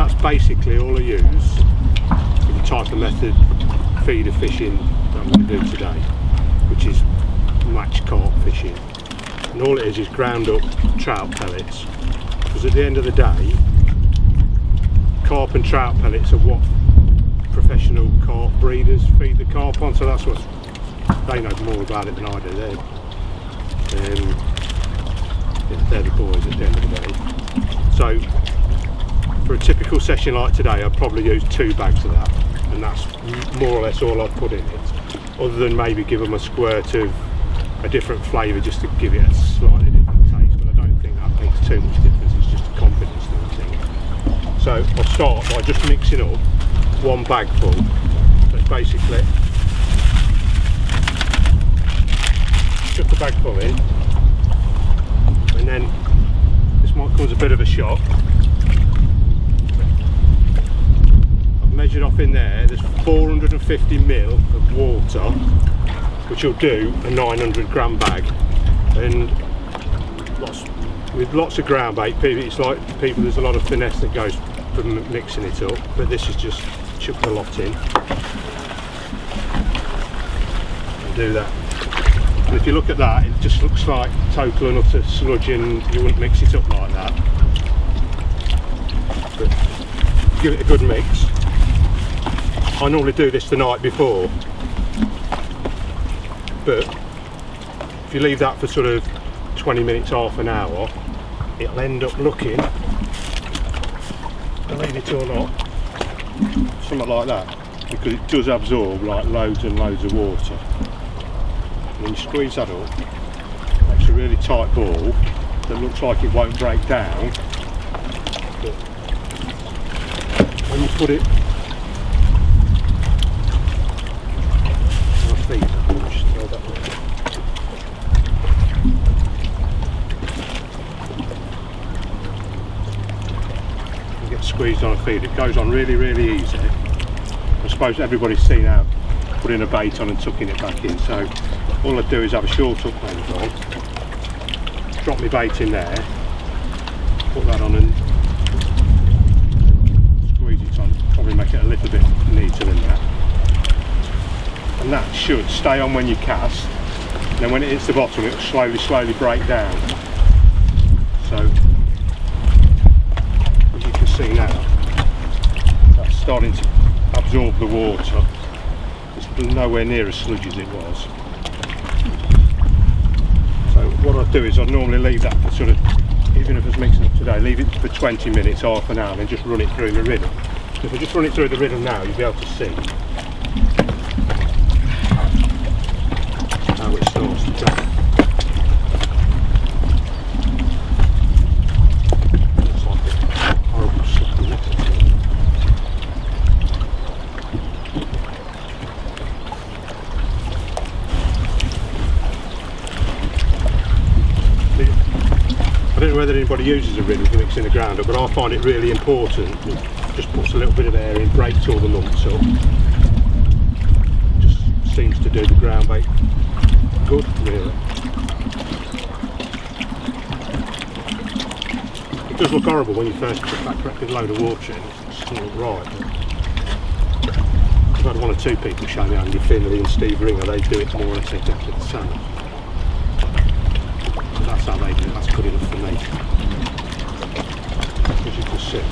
that's basically all I use for the type of method feeder fishing that I'm going to do today, which is match carp fishing. And all it is ground up trout pellets, because at the end of the day, carp and trout pellets are what professional carp breeders feed the carp on, so that's what they know more about it than I do. They're the boys at the end of the day. So for a typical session like today, I'd probably use 2 bags of that, and that's more or less all I'd put in it, other than maybe give them a squirt of a different flavour just to give it a slightly different taste, but I don't think that makes too much difference. It's just a confidence thing. So I'll start by just mixing up 1 bag full. So it's basically chuck the bag full in, and then this might cause a bit of a shock. I've measured off in there's 450 ml of water, which will do a 900 gram bag. And with lots of ground bait, it's like there's a lot of finesse that goes from mixing it up, but this is just chuck the lot in and do that. And if you look at that, it just looks like total and utter sludge, and you wouldn't mix it up like that. But give it a good mix. I normally do this the night before, but if you leave that for sort of 20 minutes, half an hour, it'll end up looking, believe it or not, something like that, because it does absorb like loads and loads of water. And when you squeeze that up, it makes a really tight ball that looks like it won't break down, but when you put it on my feet, just throw that way. Squeezed on a feed, it goes on really, really easy. I suppose everybody's seen how putting a bait on and tucking it back in, so all I do is have a short hook length on, drop my bait in there, put that on and squeeze it on, probably make it a little bit neater than that. And that should stay on when you cast, and then when it hits the bottom it will slowly break down. So see now, that's starting to absorb the water. It's nowhere near as sludgy as it was. So what I do is I normally leave that for sort of, even if it's mixing up today, leave it for 20 minutes, half an hour, and just run it through the rhythm. So if I just run it through the rhythm now, you'll be able to see how it starts to go. I don't know whether anybody uses a rhythm for mixing the ground up, but I find it really important. It just puts a little bit of air in, breaks all the lumps up. Just seems to do the ground bait good, really. It does look horrible when you first put that cracked load of water in. It doesn't look right. I've had 1 or 2 people show me, Andy Finley and Steve Ringer, they do it more or less exactly the same. That's how they do it, that's good enough for me. As you can see.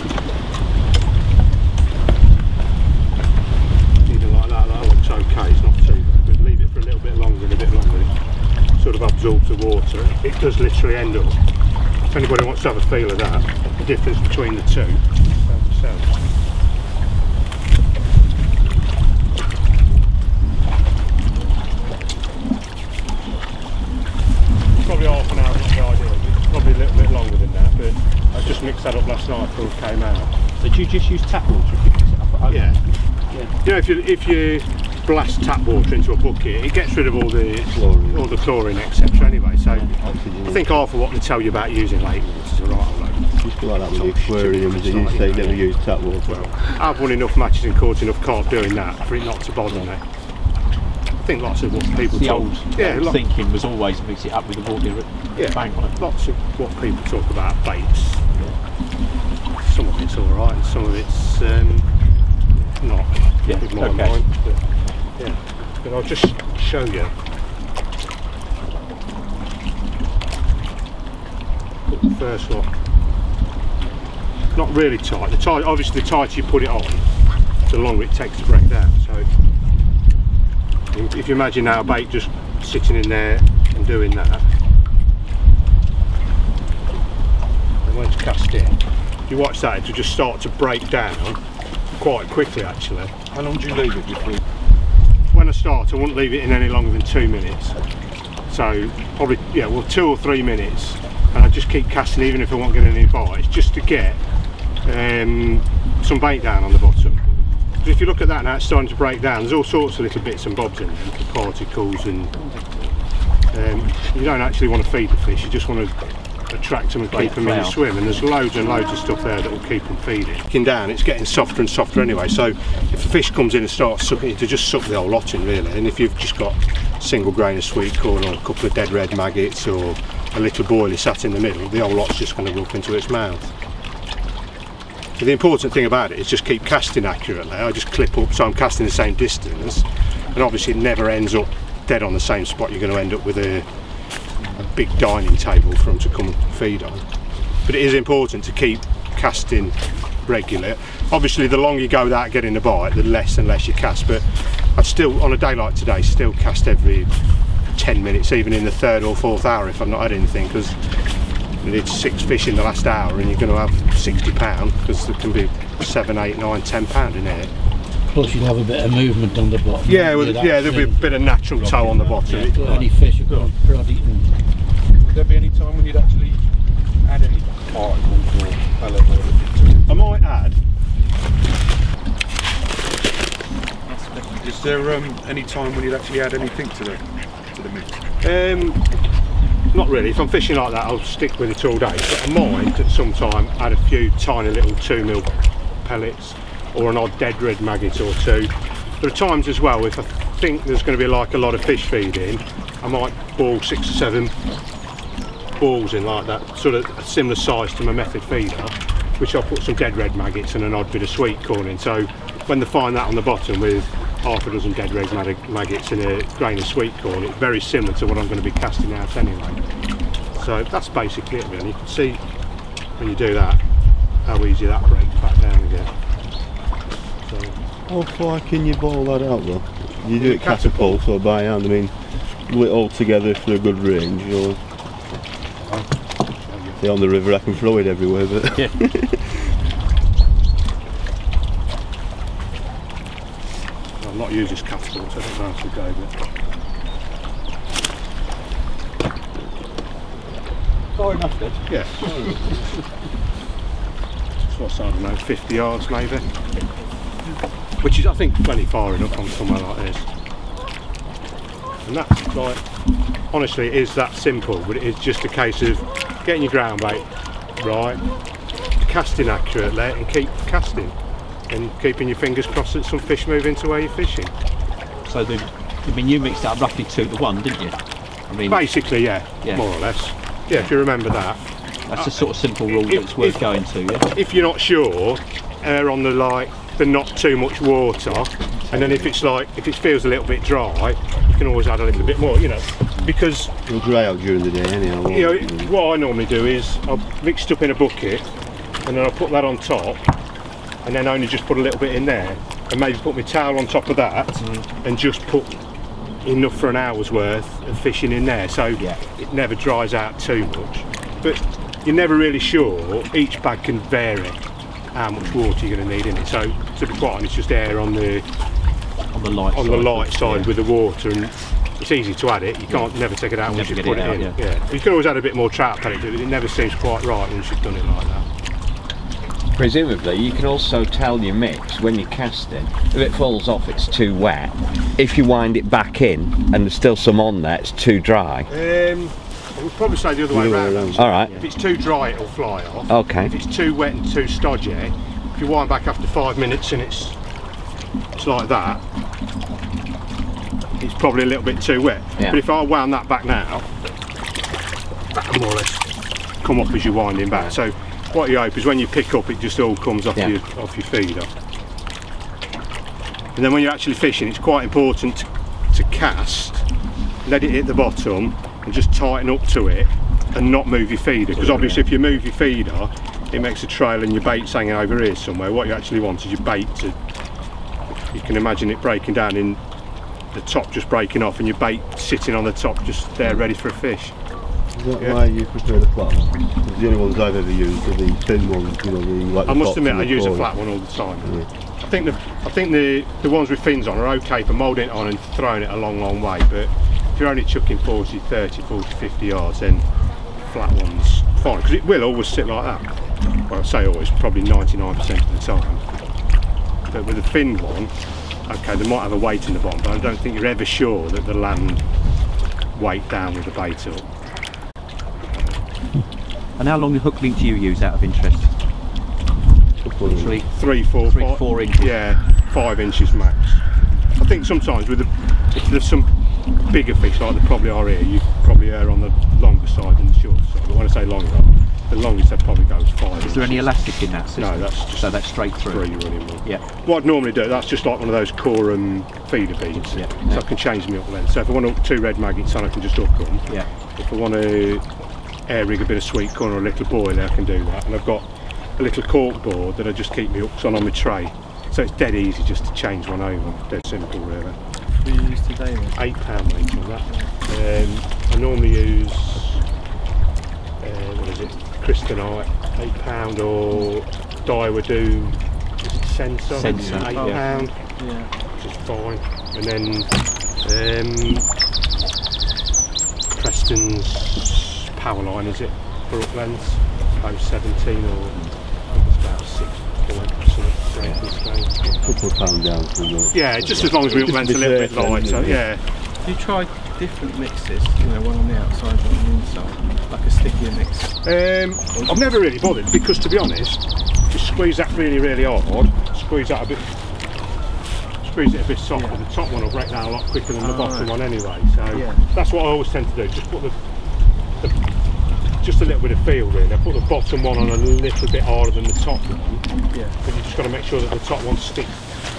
Even like that, that looks okay, it's not too bad. But leave it for a little bit longer and a bit longer, it sort of absorbs the water. It does literally end up, if anybody wants to have a feel of that, the difference between the two, probably half an hour is the ideal. It's probably a little bit longer than that, but I just mixed that up last night before it came out. So do you just use tap water if you mix it up? Yeah. You know, if you blast tap water into a bucket, it gets rid of all the chlorine etc. Anyway, so I think half of what they tell you about using lake water is a right load. Used to like that with the aquariums, they used to say never use tap water. Well, I've won enough matches and caught enough carp doing that for it not to bother me. I think lots of what people old thinking was always mix it up with the water, bang on it. Lots of what people talk about baits. some of it's alright and some of it's not. Yeah, With my okay. mind, but, yeah. But I'll just show you. Put the first one. Not really tight. The tight, obviously, the tighter you put it on, the longer it takes to break down. So, if you imagine now a bait just sitting in there and doing that, and when it's cast in, if you watch that, it'll just start to break down quite quickly. Actually, How long do you leave it before? when I start, I wouldn't leave it in any longer than 2 minutes. So probably, yeah, well, 2 or 3 minutes, and I just keep casting even if I won't get any bites, just to get some bait down on the bottom. Because if you look at that now, it's starting to break down. There's all sorts of little bits and bobs in there, little particles, and you don't actually want to feed the fish. You just want to attract them and keep them in the swim. And there's loads and loads of stuff there that will keep them feeding. Looking down, it's getting softer and softer anyway. So if the fish comes in and starts sucking, to just suck the whole lot in really. And if you've just got a single grain of sweet corn or a couple of dead red maggots or a little boilie sat in the middle, the whole lot's just going to go up into its mouth. So the important thing about it is just keep casting accurately. I just clip up so I'm casting the same distance, and obviously it never ends up dead on the same spot. You're going to end up with a big dining table for them to come and feed on. But it is important to keep casting regularly. Obviously the longer you go without getting a bite, the less and less you cast, but I'd still, on a day like today, still cast every 10 minutes, even in the 3rd or 4th hour if I've not had anything, because you did 6 fish in the last hour and you're going to have £60, because there can be 7, 8, 9, £10 in here. Plus you'll have a bit of movement on the bottom. Yeah, well, yeah, there'll be a bit of natural toe on the bottom. Yeah, any fish are going to prod it. Would there be any time when you'd actually add any particles or pellet or anything I might add. to it? Is there any time when you'd actually add anything to the mix? Not really. If I'm fishing like that, I'll stick with it all day. But I might at some time add a few tiny little 2mm pellets or an odd dead red maggot or two. There are times as well, if I think there's going to be like a lot of fish feeding, I might ball 6 or 7 balls in like that, sort of a similar size to my method feeder, which I'll put some dead red maggots and an odd bit of sweet corn in. So when they find that on the bottom with half a dozen dead red maggots and a grain of sweet corn, it's very similar to what I'm going to be casting out anyway. So that's basically it really. You can see when you do that how easy that breaks back down again. So, how far can you boil that out though? You do it catapult or by hand, I mean, will it all together for a good range, or say on the river I can throw it everywhere, but Yeah. I'm not using catapults, I don't know how to go with it. Far enough then. Yeah. What's, I don't know, 50 yards maybe? Which is, I think, plenty far enough on somewhere like this. And that's like, honestly, it is that simple, but it is just a case of getting your ground bait right, casting accurately, and keep casting, and keeping your fingers crossed that some fish move into where you're fishing. So I mean, you mixed it up roughly 2 to 1, didn't you? I mean, Basically, yeah, Yeah. more or less. Yeah, if you remember that. that's a sort of simple rule that's worth going to, yeah? If you're not sure, err on the not too much water, and then if it's like, if it feels a little bit dry, you can always add a little bit more, you know, because it'll dry out during the day anyhow. you know, what I normally do is I'll mix it up in a bucket and then I'll put that on top and then only just put a little bit in there and maybe put my towel on top of that and just put enough for an hour's worth of fishing in there, so it never dries out too much. But you're never really sure, each bag can vary how much water you're going to need in it, so to be quite honest, just err on the light side with the water, and it's easy to add it. You can't never take it out once you put it in. Yeah. You can always add a bit more trout pellet to it, but it never seems quite right once you've done it like that. Presumably you can also tell your mix when you're casting, if it falls off it's too wet, if you wind it back in and there's still some on there it's too dry. I would probably say the other way around. Alright. If it's too dry it'll fly off. Okay. If it's too wet and too stodgy, if you wind back after 5 minutes and it's like that, it's probably a little bit too wet. Yeah. But if I wound that back now, that'll more or less come off as you're winding back. So what you hope is when you pick up, it just all comes off Yeah. your feeder. And then when you're actually fishing, it's quite important to cast, let it hit the bottom, and just tighten up to it, and not move your feeder. Because obviously, if you move your feeder, it makes a trail and your bait's hanging over here somewhere. What you actually want is your bait to, you can imagine it breaking down in the top, just breaking off, and your bait sitting on the top, just there ready for a fish. Is that why you prefer the flat one? Because the only ones I've ever used are the thin ones, you know, like I the must tops admit, and I the use a core. flat one all the time. Yeah. I think the ones with fins on are okay for moulding it on and throwing it a long way, but if you're only chucking 40, 30, 40, 50 yards, then flat one's fine, because it will always sit like that. Well, I say always, probably 99% of the time. But with a fin one, okay, they might have a weight in the bottom, but I don't think you're ever sure that the land weight down with the bait up. And how long the hook length do you use out of interest? Three, 3, 4, 3, 5, 4 inches. yeah, 5 inches max. I think sometimes with if there's some bigger fish like there probably are here, you probably err on the longer side than the shorter side. But when I say longer, the longest I'd probably go is 5 inches. Is there any elastic in that system? No, that's just so that's straight through. 3 running one. Yeah. What I'd normally do, that's just like one of those Corum feeder beads. Yeah. So I can change them up length. So if I want to hook 2 red maggots on, I can just hook them. Yeah. If I want to air rig a bit of sweet corn or a little boiler, I can do that. And I've got a little cork board that I just keep my hooks on my tray. So it's dead easy just to change one over. Dead simple, really. What do you use today then? £8 each on that. I normally use what is it? Crystalite, £8, or Daiwa do Sensor, Sensor, £8, yeah. which is fine. And then Preston's Powerline, is it, for uplands, about 17, or I think it's about 6 points or something. A couple of pounds down from the... Yeah, just as long as we uplands a little bit light, so yeah. You tried different mixes, you know, one on the outside, one on the inside, like a stickier mix. I've never really bothered, because to be honest, you squeeze that really hard, squeeze it a bit soft, Yeah. the top one will break down a lot quicker than the bottom one anyway, so Yeah. that's what I always tend to do, just put just a little bit of feel really. I put the bottom one on a little bit harder than the top one, Yeah. but you just got to make sure that the top one sticks,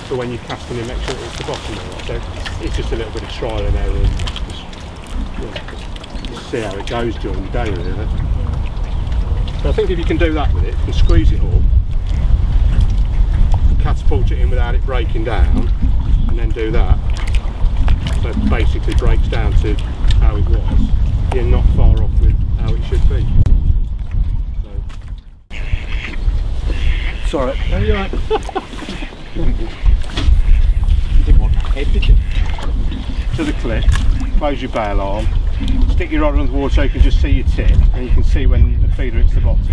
so when you're casting it, make sure it's the bottom one. So it's just a little bit of trial and error, and just see how it goes during the day really. But I think if you can do that with it, you can squeeze it up, catapult it in without it breaking down, and then do that, so it basically breaks down to how it was, you're not far off with how it should be. So. Sorry. No, you're right. You didn't want that head, did you? To the clip, close your bail arm, stick your rod under the water so you can just see your tip, and you can see when the feeder hits the bottom,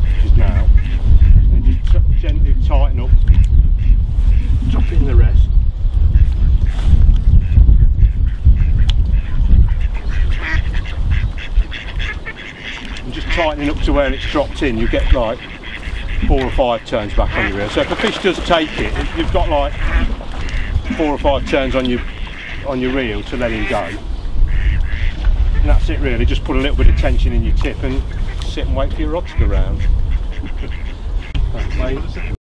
which is now, and just gently tighten up, drop in the rest. And just tightening up to where it's dropped in, you get like 4 or 5 turns back on your reel. So if a fish does take it, you've got like 4 or 5 turns on your reel to let him go. And that's it really, just put a little bit of tension in your tip and sit and wait for your rod to go round.